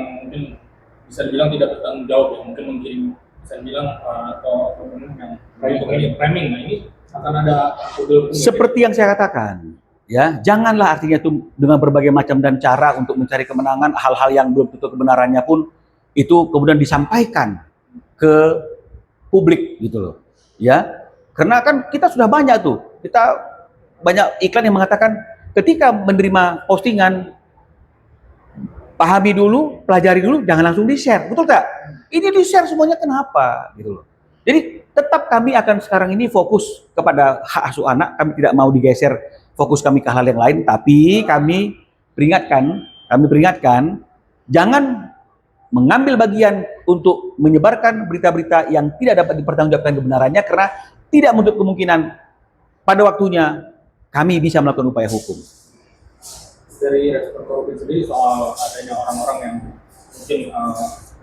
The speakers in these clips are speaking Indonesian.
mungkin bisa dibilang tidak bertanggung jawab ya, mungkin mengirim bisa dibilang atau yang untuk framing. Nah ini akan ada seperti yang saya katakan ya, janganlah artinya itu dengan berbagai macam dan cara untuk mencari kemenangan, hal-hal yang belum tentu kebenarannya pun itu kemudian disampaikan ke publik gitu loh ya, karena kan kita sudah banyak tuh, kita banyak iklan yang mengatakan ketika menerima postingan pahami dulu, pelajari dulu, jangan langsung di-share, betul tak? Ini di-share semuanya kenapa gitu loh. Jadi tetap kami akan sekarang ini fokus kepada hak asuh anak, kami tidak mau digeser fokus kami ke hal yang lain, tapi kami peringatkan, jangan mengambil bagian untuk menyebarkan berita-berita yang tidak dapat dipertanggungjawabkan kebenarannya, karena tidak menutup kemungkinan pada waktunya kami bisa melakukan upaya hukum. Dari respon korupsi sendiri soal adanya orang-orang yang mungkin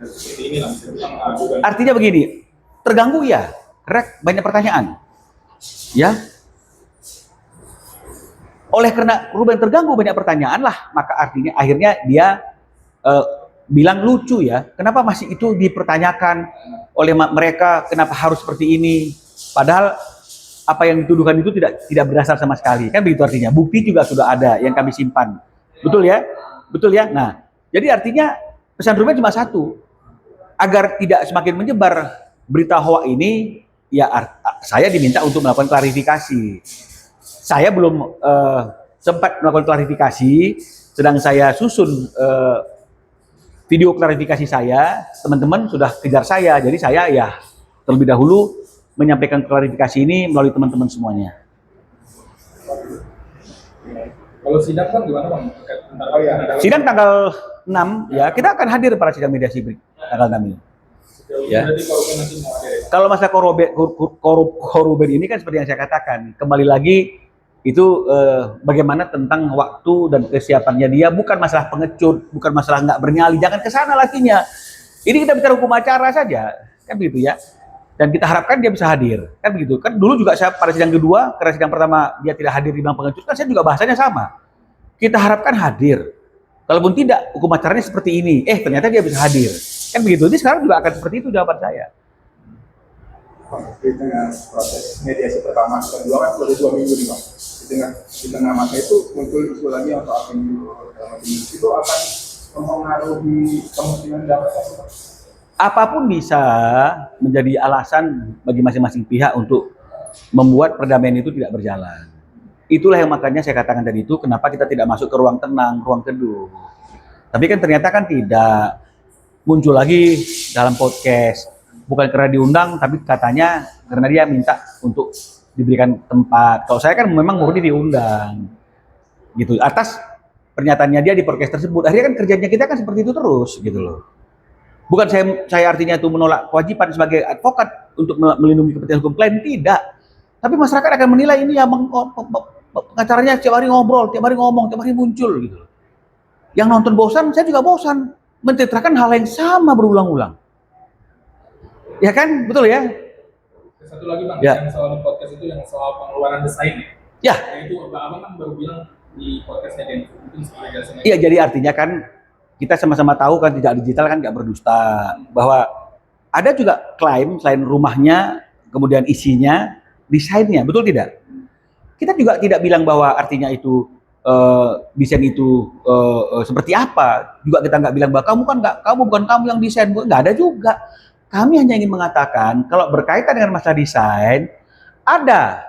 seperti ini lah, artinya begini, terganggu ya, banyak pertanyaan ya, oleh karena Ruben terganggu banyak pertanyaan lah, maka artinya akhirnya dia bilang lucu ya, kenapa masih itu dipertanyakan oleh mereka, kenapa harus seperti ini, padahal apa yang dituduhkan itu tidak berdasar sama sekali, kan begitu artinya. Bukti juga sudah ada yang kami simpan, betul ya, Nah, jadi artinya pesan Ruben cuma satu, agar tidak semakin menyebar berita hoax ini, ya saya diminta untuk melakukan klarifikasi. Saya belum sempat melakukan klarifikasi, sedang saya susun video klarifikasi saya, teman-teman sudah kejar saya, jadi saya ya terlebih dahulu menyampaikan klarifikasi ini melalui teman-teman semuanya. Kalau sidang kan gimana Bang? Sidang tanggal 6 ya, kita akan hadir pada sidang mediasi tanggal 6 ini. Ya. Kalau masalah koruben ini kan seperti yang saya katakan, kembali lagi itu bagaimana tentang waktu dan kesiapannya dia, bukan masalah pengecut, bukan masalah nggak bernyali, jangan kesana lakinya. Ini kita bicara hukum acara saja, kan begitu ya. Dan kita harapkan dia bisa hadir, kan begitu. Kan dulu juga saya pada sidang kedua, karena sidang pertama dia tidak hadir di bidang pengecut, kan saya juga bahasanya sama. Kita harapkan hadir. Kalaupun tidak, hukum acaranya seperti ini, ternyata dia bisa hadir, kan begitu. Jadi sekarang juga akan seperti itu jawaban saya. Dengan proses mediasi pertama dan kedua kan sudah 2 minggu nih Bang. Di tengah masa itu muncul isu lagi yang soal pemilu, itu akan mempengaruhi kemungkinan dapat. Apapun bisa menjadi alasan bagi masing-masing pihak untuk membuat perdamaian itu tidak berjalan. Itulah yang makanya saya katakan tadi itu, kenapa kita tidak masuk ke ruang tenang, ruang teduh. Tapi kan ternyata kan tidak, muncul lagi dalam podcast. Bukan karena diundang, tapi katanya karena dia minta untuk diberikan tempat. Kalau saya kan memang murni diundang, gitu. Atas pernyataannya dia di podcast tersebut, akhirnya kan kerjanya kita kan seperti itu terus, gitu loh. Bukan saya artinya itu menolak kewajiban sebagai advokat untuk melindungi kepentingan hukum klien, tidak. Tapi masyarakat akan menilai ini ya, pengacaranya tiap hari ngobrol, tiap hari ngomong, tiap hari muncul, gitu. Yang nonton bosan, saya juga bosan menceritakan hal yang sama berulang-ulang. Ya kan, betul ya? Satu lagi Bang, ya. Yang soal di podcast itu yang soal pengeluaran desain ya. Itu Abang kan baru bilang di podcastnya Densu, mungkin sebenarnya. Iya, jadi artinya kan kita sama-sama tahu kan tidak digital kan nggak berdusta, bahwa ada juga klaim selain rumahnya, kemudian isinya, desainnya, betul tidak? Kita juga tidak bilang bahwa artinya itu desain itu seperti apa. Juga kita nggak bilang bahwa kamu bukan kamu yang desain, nggak ada juga. Kami hanya ingin mengatakan kalau berkaitan dengan masalah desain, ada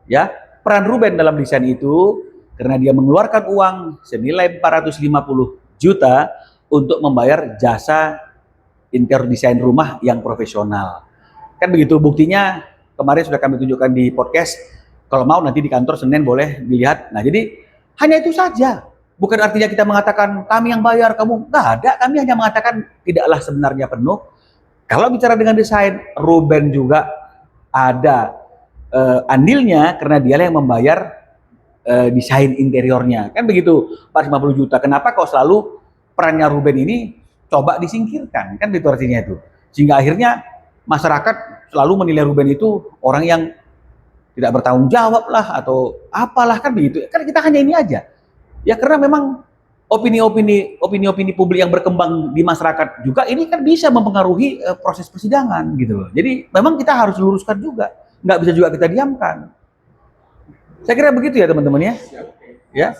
ya peran Ruben dalam desain itu, karena dia mengeluarkan uang senilai 450 juta untuk membayar jasa interior desain rumah yang profesional. Kan begitu, buktinya kemarin sudah kami tunjukkan di podcast. Kalau mau nanti di kantor Senin boleh dilihat. Nah, jadi hanya itu saja. Bukan artinya kita mengatakan kami yang bayar, kamu nggak ada. Kami hanya mengatakan tidaklah sebenarnya penuh. Kalau bicara dengan desain, Ruben juga ada andilnya karena dialah yang membayar desain interiornya. Kan begitu, 450 juta. Kenapa kok selalu perannya Ruben ini coba disingkirkan? Kan begitu artinya itu. Sehingga akhirnya masyarakat selalu menilai Ruben itu orang yang tidak bertanggung jawab lah atau apalah, kan begitu. Kan kita hanya ini aja. Ya karena memang opini-opini publik yang berkembang di masyarakat juga ini kan bisa mempengaruhi proses persidangan gitu loh. Jadi memang kita harus luruskan juga, nggak bisa juga kita diamkan. Saya kira begitu ya teman-teman ya. Siap. Ya.